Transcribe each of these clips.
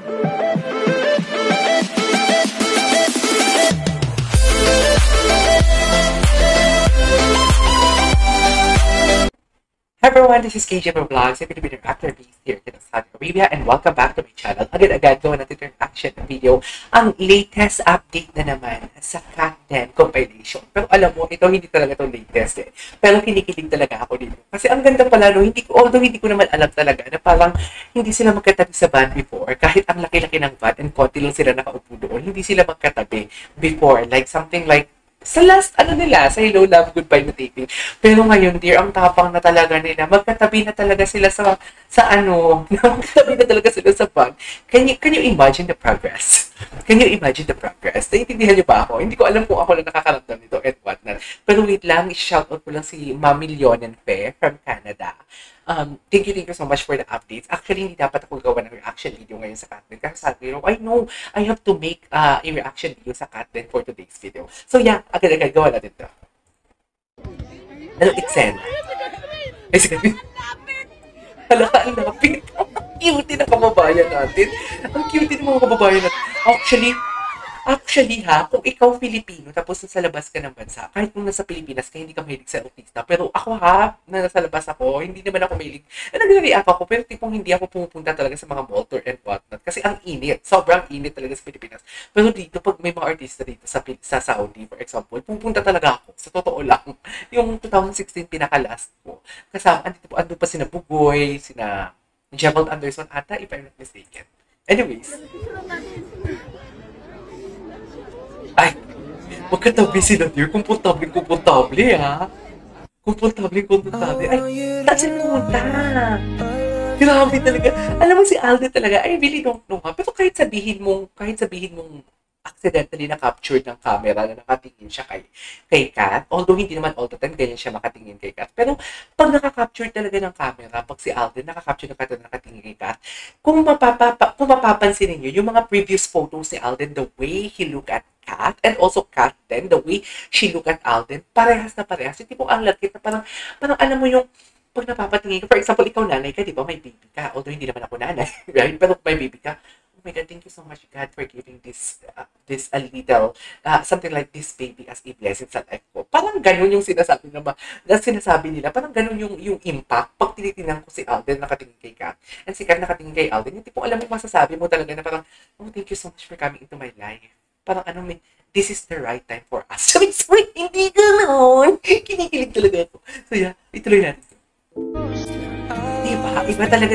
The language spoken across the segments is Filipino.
Hi everyone, this is KJ from Vlogs, a Filipino actor based here in Saudi Arabia, and welcome back to my channel. Agad-agad gawa natin yung action video. Ang latest update na naman sa Cat Den compilation. Pero alam mo, ito hindi talaga itong latest eh. Pero kinikilig talaga ako dito. Kasi ang ganda pala, no, although hindi ko naman alam talaga na parang hindi sila magkatabi sa van before. Kahit ang laki-laki ng van and konti lang sila nakaupo doon, hindi sila magkatabi before. Like something like sa last, sa Hello, Love, Goodbye na taping. Pero ngayon, dear, ang tapang na talaga nila. Magkatabi na talaga sila magkatabi na talaga sila sa van. Can you imagine the progress? Can you imagine the progress? Naiintindihan niyo ba ako? Hindi ko alam kung ako lang nakakaramdam nito and whatnot. Pero wait lang, i-shoutout ko lang si Mami Leonen Fe from Canada. Thank you so much for the updates. Actually, hindi dapat ako gawa ng reaction video ngayon sa Cat Den. Kasi sabi ko, I know, I have to make a reaction video sa Cat Den for today's video. So yeah, agad-agad gawa natin ito. Ano, eksena? Ay, sige. Hala, ang lapit. Ang cute ng kababayan natin. Ang cute ng mga kababayan natin. Actually kung ikaw Filipino, tapos nasa labas ka ng bansa, kahit kung nasa Pilipinas ka, hindi ka mahilig sa artista. Pero ako na nasa labas ako, hindi naman ako mahilig. Nag-react ako, pero tipong hindi ako pumupunta talaga sa mga mall tour and whatnot. Kasi ang init. Sobrang init talaga sa Pilipinas. Pero dito, pag may mga artista dito sa Saudi, for example, pupunta talaga ako. Sa totoo lang. Yung 2016 pinaka-last ko. Kasama, ando pa sina Bugoy, sina Gerald Anderson ata, if I'm not mistaken. Anyways. Ay, magkatabi sila, dear. Komportable, ha? Komportable. Ay, saan sila pumunta? Grabe talaga. Alam mo si Alden talaga, I really don't know ha. Pero kahit sabihin mong accidentally na-captured ng camera na nakatingin siya kay Kat, although hindi naman all the time ganyan siya makatingin kay Kat. Pero pag nakaka-capture talaga ng camera, pag si Alden nakaka-capture ng camera na nakatingin kay Kat, kung mapapansin niyo yung mga previous photos ni Alden, the way he look at Kat, and also Kat then, the way she look at Alden, parehas na parehas. Yung tipong ang lagkit na parang alam mo yung pag napapatingin ka, for example, ikaw nanay ka, di ba, may baby ka, although hindi naman ako nanay, right? Pero may baby ka, oh my God, thank you so much, God, for giving this a little, something like this baby as a blessing sa life ko. Parang ganun yung sinasabi nila, parang ganun yung impact pag tinitingnan ko si Alden nakatingin kay Kat, and si Kat nakatingin kay Alden, yung tipong alam mo, masasabi mo talaga na parang, oh, thank you so much for coming into my life. Parang this is the right time for us. Sabi, hindi gano'n. Kinikilig talaga ako. So yeah, ituloy natin. Diba? Iba talaga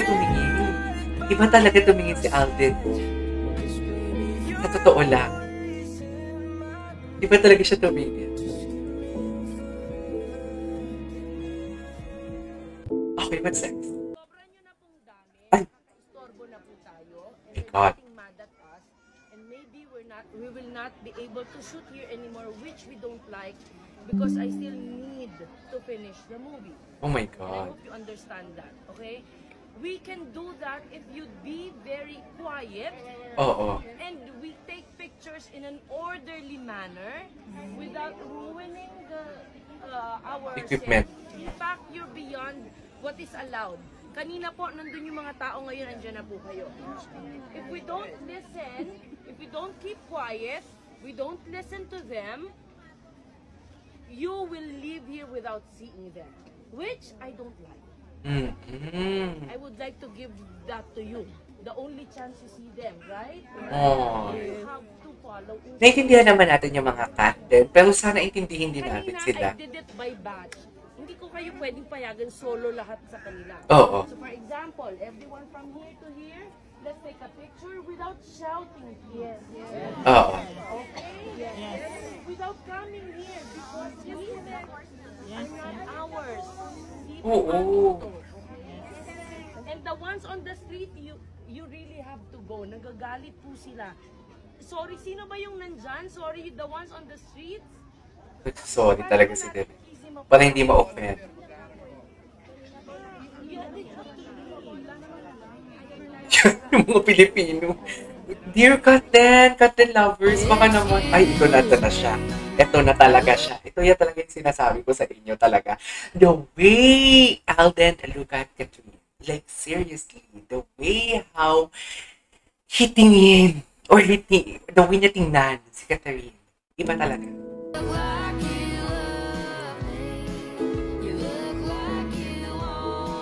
tumingin si Alden. Sa totoo lang. Iba talaga siya tumingin. Okay, what's next? Sobra nyo na pong dami. Ay. Istorbo na po tayo. My God. Mad at us. And maybe we will not be able to shoot here anymore, which we don't like, because I still need to finish the movie. Oh my And I God. hope you understand that, okay? We can do that if you'd be very quiet. Oo. And we take pictures in an orderly manner without ruining our Equipment. set. In fact, you're beyond what is allowed. Kanina po, nandun yung mga tao ngayon, andyan na po kayo. If we don't listen, if we don't keep quiet, we don't listen to them, you will leave here without seeing them, which I don't like. Mm-hmm. I would like to give that to you. The only chance to see them, right? Oh. You have to follow. Naintindihan naman natin yung mga Cat Den, pero sana intindihin din natin Kanina, sila. I did it by batch. Hindi ko kayo pwedeng payagan solo lahat sa kanila. Oo. So for example, everyone from here to here, let's take a picture without shouting. Yes. Oo. Okay? Yes. Without coming here because these events are not ours. Oo. And the ones on the street, you really have to go. Nagagalit po sila. Sorry, sino ba yung nandyan? Sorry, the ones on the streets? Sorry talaga si Del. Para hindi ma-offend. Yung mga Pilipino. Dear Cat Den lovers, baka naman, ay, ito na siya. Ito na talaga siya. Ito yan talaga yung sinasabi ko sa inyo talaga. The way Alden look at Katrina, like seriously, the way how hitingin or the way niya tingnan si Catherine. Iba talaga.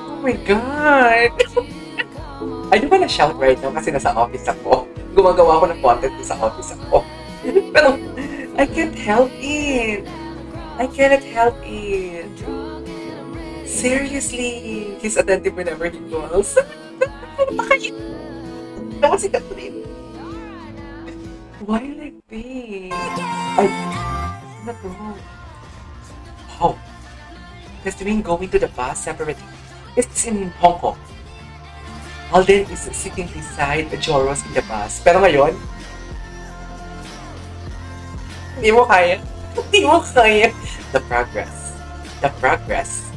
Oh my God! I don't wanna shout right now kasi nasa office ako. Gumagawa ako ng content sa office ako. Pero, I can't help it. I cannot help it. Seriously, he's attentive whenever he calls. Napakain. Naman si Catherine. Why like this? Ay, ano to? Wow. Catherine going to the bus separately. It's in Hong Kong. Alden is sitting beside Joros in the bus. Pero ngayon, hindi mo kaya. Hindi mo kaya. The progress. The progress.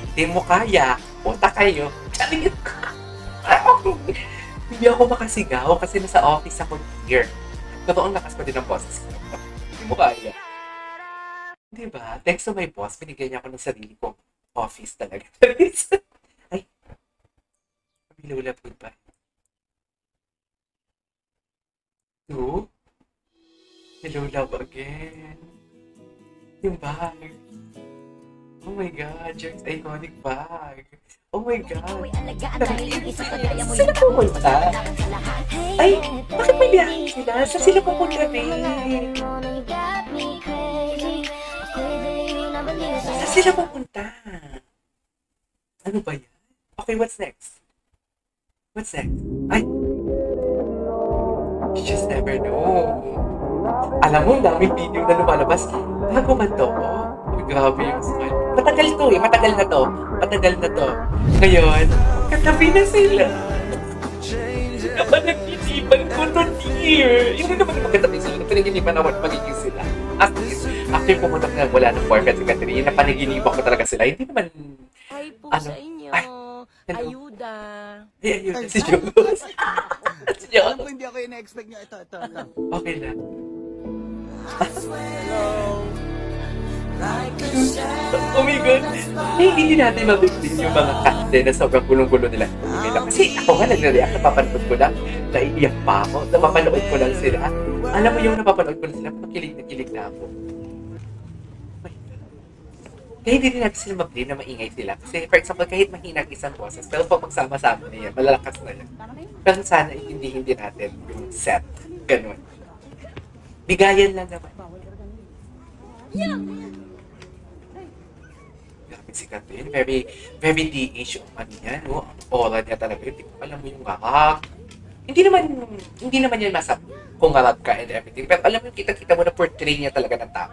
Hindi mo kaya. Punta kayo. Hindi ako makasigaw kasi nasa office ako here. Totoo ang lakas ko din ng boses ko. Hindi mo kaya. Diba? Thanks to my boss, binigyan niya ako ng sarili ko. Office talaga. Ay. Lula food ba? Two? Hello, love again. Yung bag. Oh my God, Jerk's iconic bag. Oh my God. Saan pupunta? Ay, bakit may biyahe sila? Saan sila pupunta, babe? Saan sila pupunta? Ano ba yan? Okay, what's next? What's next? Ay! You just never know. Alam mo, daming video na lumalabas. Bago man to, oh, grabe yung smile. Matagal to eh, matagal na to. Matagal na to. Ngayon, katabi na sila. Naman nag-isipan ko to, dear. Hindi naman magkatabi sila. Pinaginipan ako na magiging sila. After pumunta na wala ng boyfriend si Catherine, napanaginipan ko talaga sila. Hindi naman... Hi po sa inyo. Ayuda. Ay, ayuda si Jogos. Si Jogos. Alam ko hindi ako ina-expect niya. Ito. Okay na. Oh my God. Hindi natin mabigtin yung mga kante na sobrang gulong-gulo nila. Kasi ako nga nagre-react, napapanood ko lang. Naiiyak pa ako. Napapanood ko lang sila. Alam mo yung napapanood ko lang sila, makilig na kilig na ako. Kaya hindi rin natin sila mag-blame na maingay sila. Kasi for example, kahit mahina ang isang boses, pero pag magsama-sama na yan, malalakas na yan. Pero sana hindi natin yung set. Ganun. Bigayan lang naman. Grabe si Catherine. Very, very DH yung ano yan. No? Ang aura niya talaga. Hindi ko alam mo yung ngakak. Hindi naman yan masap kung ngarap ka and everything. Pero alam mo yung kita-kita mo na portray niya talaga ng tao.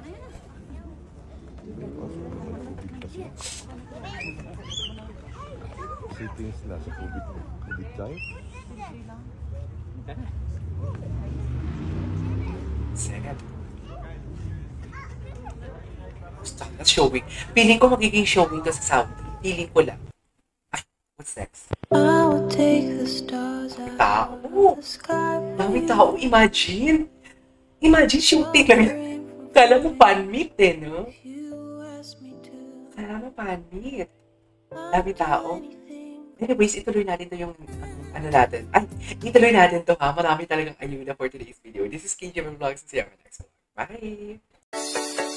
Sitting sila sa COVID time. Second. Stop na showing. Feeling ko magiging showing to sa Saudi. Feeling ko lang. Ay, what's next? Tao. Daming tao. Imagine. Imagine shooting lang. Kala mo pan-meet eh, no? Kala mo pan-meet. Daming tao. Anyways, ituloy natin to yung ano natin. Ay, ituloy natin to ha. Marami talagang ayuda for today's video. This is KJ Vlogs. See you on the next one. Bye!